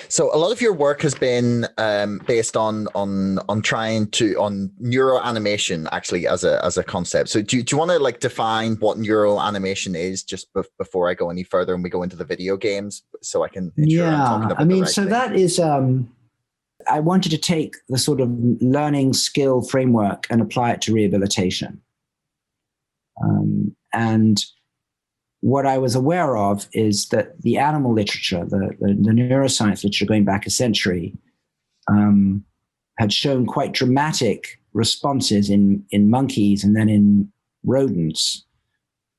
So a lot of your work has been based on trying to on neuro-animation actually as a concept. So do you want to like define what neuro-animation is just before I go any further and we go into the video games, so I can ensure I'm talking about the right so thing? that is I wanted to take the sort of learning skill framework and apply it to rehabilitation. And what I was aware of is that the animal literature, the neuroscience literature going back a century, had shown quite dramatic responses in monkeys and then in rodents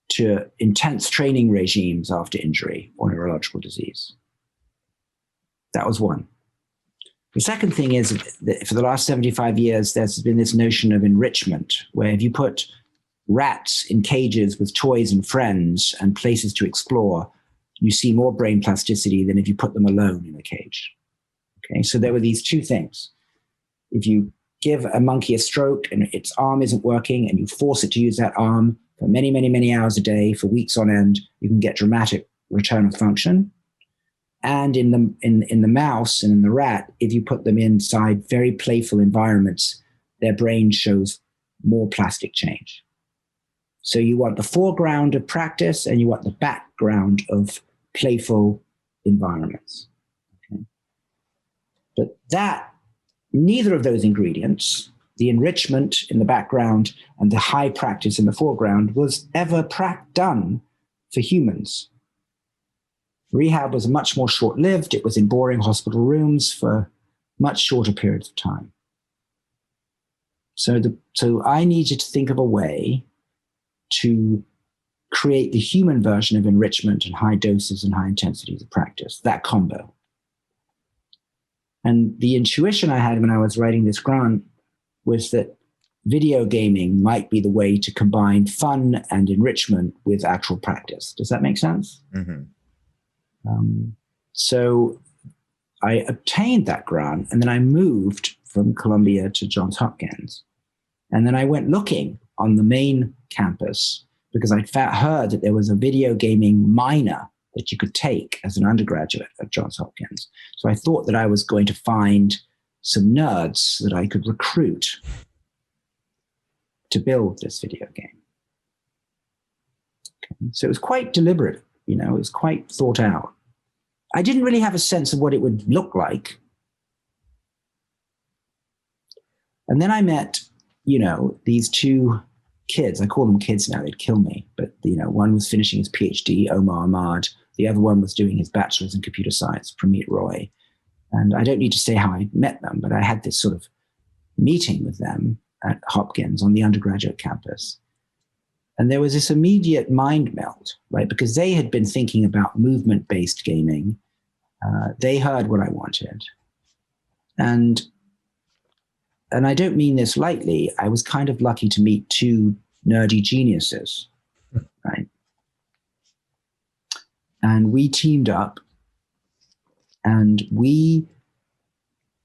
to intense training regimes after injury or neurological disease. That was one. The second thing is that for the last 75 years, there's been this notion of enrichment, where if you put rats in cages with toys and friends and places to explore, you see more brain plasticity than if you put them alone in a cage. Okay, so there were these two things. If you give a monkey a stroke and its arm isn't working and you force it to use that arm for many, many, many hours a day for weeks on end, you can get dramatic return of function. And in the mouse and in the rat, if you put them inside very playful environments, their brain shows more plastic change. So you want the foreground of practice and you want the background of playful environments. Okay? But neither of those ingredients, the enrichment in the background and the high practice in the foreground, was ever done for humans. Rehab was much more short-lived. It was in boring hospital rooms for much shorter periods of time. So I needed to think of a way to create the human version of enrichment and high doses and high intensities of practice, that combo. And the intuition I had when I was writing this grant was that video gaming might be the way to combine fun and enrichment with actual practice. Does that make sense? Mm-hmm. So I obtained that grant, and then I moved from Columbia to Johns Hopkins. And then I went looking on the main campus because I'd heard that there was a video gaming minor that you could take as an undergraduate at Johns Hopkins. So I thought that I was going to find some nerds that I could recruit to build this video game. Okay. So it was quite deliberate, it was quite thought out. I didn't really have a sense of what it would look like. And then I met, these two kids. I call them kids now, they'd kill me. But, one was finishing his PhD, Omar Ahmad. The other one was doing his bachelor's in computer science, Pramit Roy. And I don't need to say how I met them, but I had this sort of meeting with them at Hopkins on the undergraduate campus. And there was this immediate mind melt, right? Because they had been thinking about movement-based gaming. They heard what I wanted. And I don't mean this lightly, I was kind of lucky to meet two nerdy geniuses, right? And we teamed up and we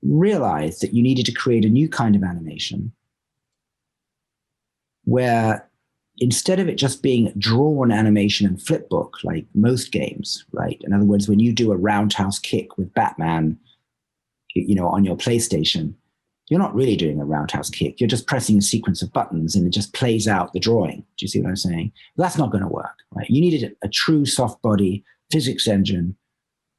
realized that you needed to create a new kind of animation where instead of it just being drawn animation and flipbook like most games, right? In other words, when you do a roundhouse kick with Batman, on your PlayStation, you're not really doing a roundhouse kick. You're just pressing a sequence of buttons and it just plays out the drawing. Do you see what I'm saying? That's not going to work, right? You needed a true soft body physics engine,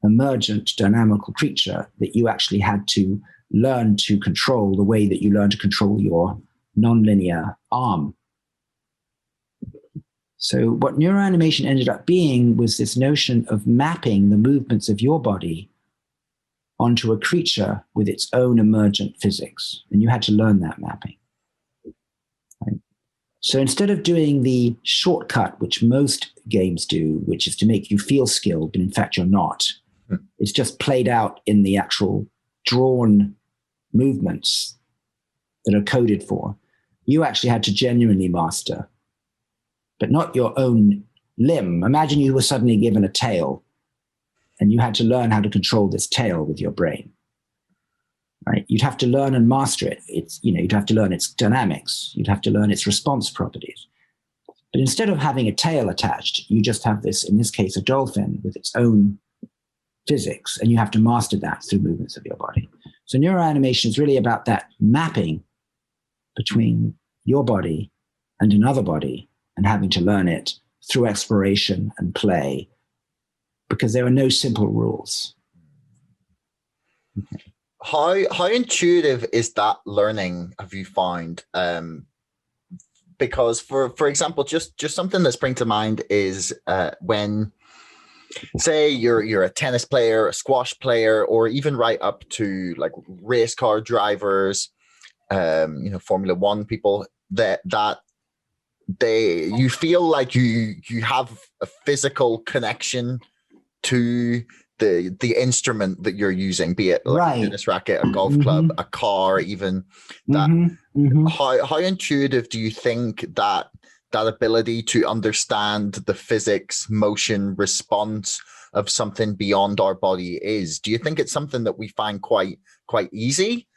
emergent dynamical creature that you actually had to learn to control the way that you learn to control your nonlinear arm. So what neuroanimation ended up being was this notion of mapping the movements of your body onto a creature with its own emergent physics. And you had to learn that mapping. Right? So instead of doing the shortcut, which most games do, which is to make you feel skilled, but in fact you're not, it's just played out in the actual drawn movements that are coded for. You actually had to genuinely master, but not your own limb. Imagine you were suddenly given a tail and you had to learn how to control this tail with your brain, right? You'd have to learn and master it. You'd have to learn its dynamics. You'd have to learn its response properties. But instead of having a tail attached, you just have this, in this case, a dolphin with its own physics, and you have to master that through movements of your body. So neuroanimation is really about that mapping between your body and another body and having to learn it through exploration and play, because there are no simple rules. Okay. How intuitive is that learning, have you found? Because for example, just something that springs to mind is when, say, you're a tennis player, a squash player, or even right up to like race car drivers, Formula One people, that you feel like you have a physical connection to the instrument that you're using, be it like a tennis racket, a golf club, a car, even that. How intuitive do you think that ability to understand the physics, motion, response of something beyond our body is? Do you think it's something that we find quite easy?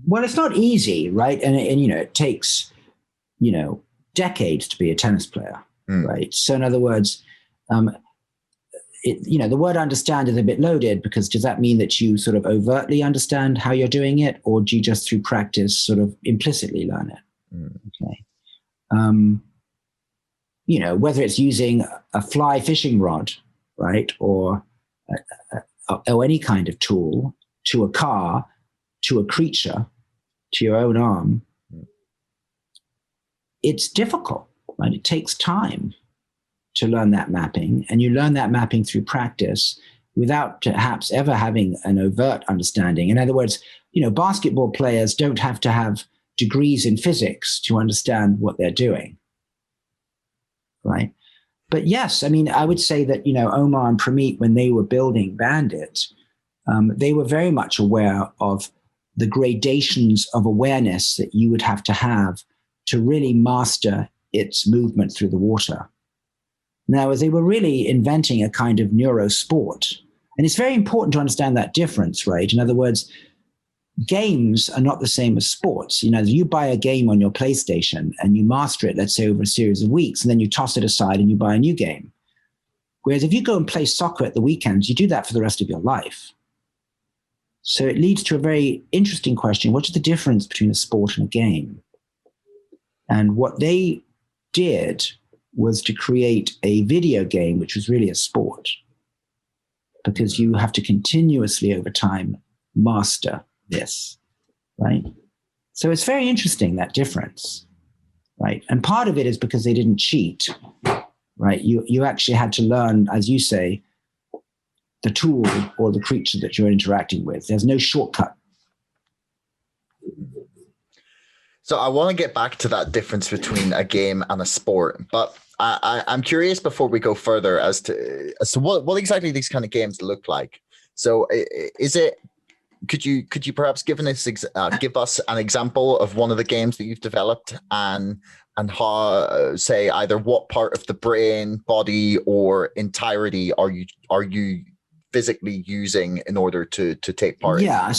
Well, it's not easy, right? And it takes decades to be a tennis player, right? So in other words, the word understand is a bit loaded, because does that mean that you sort of overtly understand how you're doing it, or do you just through practice sort of implicitly learn it? Okay. Whether it's using a fly fishing rod, right, or any kind of tool, to a car, to a creature, to your own arm, it's difficult, right? It takes time to learn that mapping, and you learn that mapping through practice without perhaps ever having an overt understanding. In other words, basketball players don't have to have degrees in physics to understand what they're doing, right? But yes, I would say that, Omar and Pramit, when they were building Bandit, they were very much aware of the gradations of awareness that you would have to really master its movement through the water. Now, they were really inventing a kind of neurosport. And it's very important to understand that difference, right? In other words, games are not the same as sports. You buy a game on your PlayStation and you master it, let's say, over a series of weeks, and then you toss it aside and you buy a new game. Whereas if you go and play soccer at the weekends, you do that for the rest of your life. So it leads to a very interesting question. What's the difference between a sport and a game? And what they did was to create a video game, which was really a sport, because you have to continuously over time master this, right? So it's very interesting, that difference, right? And part of it is because they didn't cheat, right? You actually had to learn, as you say, the tool or the creature that you're interacting with. There's no shortcut. So I want to get back to that difference between a game and a sport, but I'm curious before we go further as to what exactly these kind of games look like. So is it? Could you perhaps give us an example of one of the games that you've developed, and how, say, either what part of the brain, body, or entirety are you physically using in order to take part? Yeah. When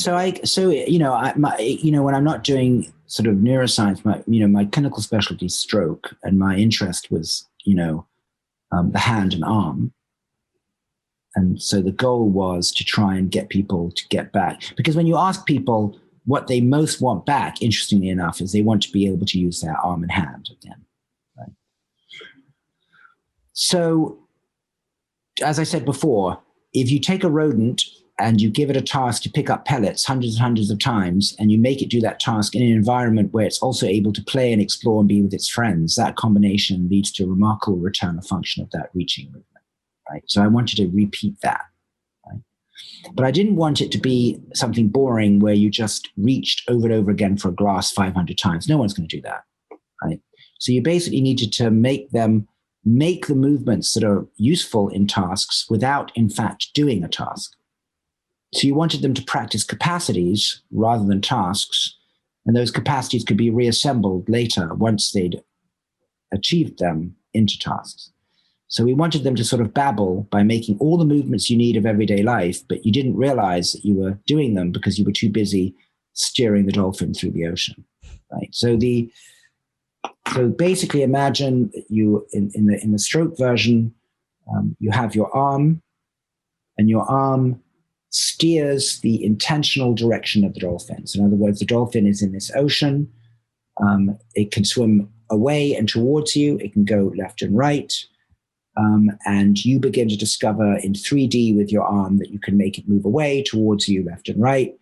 I'm not doing sort of neuroscience, my clinical specialty is stroke, and my interest was, the hand and arm. And so the goal was to try and get people to get back. Because when you ask people what they most want back, interestingly enough, is they want to be able to use their arm and hand again. Right? So, as I said before, if you take a rodent and you give it a task to pick up pellets hundreds and hundreds of times, and you make it do that task in an environment where it's also able to play and explore and be with its friends, that combination leads to a remarkable return of function of that reaching movement. Right? So I wanted to repeat that. Right? But I didn't want it to be something boring where you just reached over and over again for a glass 500 times. No one's going to do that. Right? So you basically needed to make the movements that are useful in tasks without, in fact, doing a task. So you wanted them to practice capacities rather than tasks, and those capacities could be reassembled later once they'd achieved them into tasks. So we wanted them to sort of babble by making all the movements you need of everyday life, but you didn't realize that you were doing them because you were too busy steering the dolphin through the ocean, right? So basically imagine you in the stroke version, you have your arm, and your arm steers the intentional direction of the dolphin. So in other words, the dolphin is in this ocean. It can swim away and towards you. It can go left and right. And you begin to discover in 3D with your arm that you can make it move away towards you, left and right.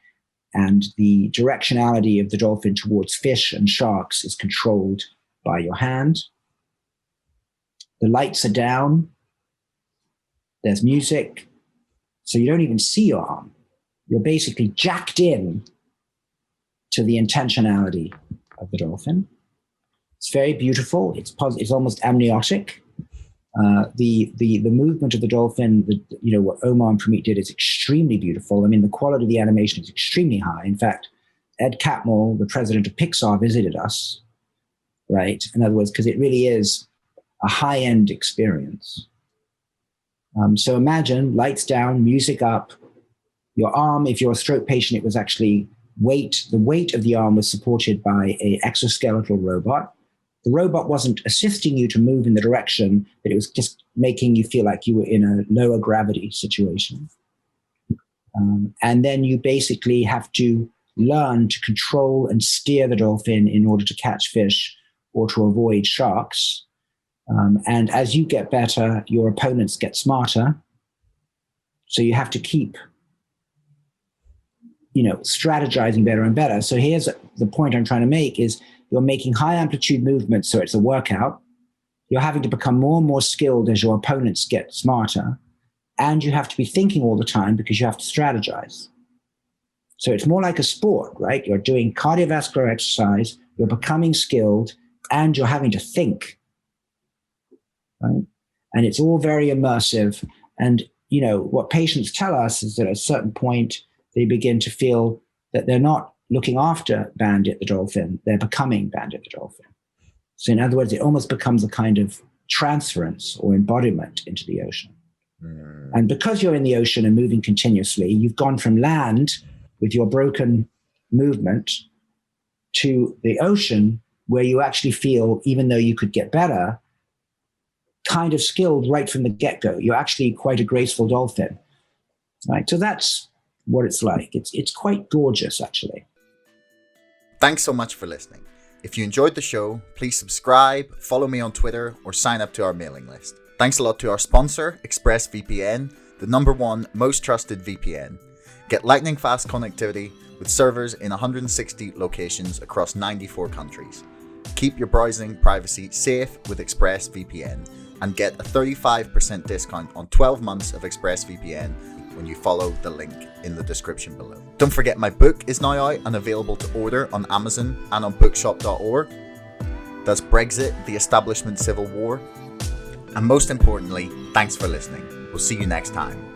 And the directionality of the dolphin towards fish and sharks is controlled by your hand. The lights are down. There's music. So you don't even see your arm. You're basically jacked in to the intentionality of the dolphin. It's very beautiful. It's almost amniotic. The movement of the dolphin, what Omar and Pramit did is extremely beautiful. I mean, the quality of the animation is extremely high. In fact, Ed Catmull, the president of Pixar, visited us, right? In other words, because it really is a high-end experience. So imagine lights down, music up, your arm, if you're a stroke patient, it was actually the weight of the arm was supported by an exoskeletal robot. The robot wasn't assisting you to move in the direction, but it was just making you feel like you were in a lower gravity situation. And then you basically have to learn to control and steer the dolphin in order to catch fish or to avoid sharks. And as you get better, your opponents get smarter. So you have to keep, strategizing better and better. So here's the point I'm trying to make is you're making high amplitude movements, so it's a workout. You're having to become more and more skilled as your opponents get smarter. And you have to be thinking all the time because you have to strategize. So it's more like a sport, right? You're doing cardiovascular exercise, you're becoming skilled, and you're having to think. Right? And it's all very immersive. And, what patients tell us is that at a certain point, they begin to feel that they're not looking after Bandit the dolphin, they're becoming Bandit the dolphin. So in other words, it almost becomes a kind of transference or embodiment into the ocean. Mm. And because you're in the ocean and moving continuously, you've gone from land with your broken movement to the ocean where you actually feel, even though you could get better, kind of skilled right from the get-go. You're actually quite a graceful dolphin, right? So that's what it's like. It's quite gorgeous, actually. Thanks so much for listening. If you enjoyed the show, please subscribe, follow me on Twitter, or sign up to our mailing list. Thanks a lot to our sponsor, ExpressVPN, the #1 most trusted VPN. Get lightning fast connectivity with servers in 160 locations across 94 countries. Keep your browsing privacy safe with ExpressVPN and get a 35% discount on 12 months of ExpressVPN when you follow the link in the description below. Don't forget my book is now out and available to order on Amazon and on bookshop.org. That's Brexit, the Establishment Civil War. And most importantly, thanks for listening. We'll see you next time.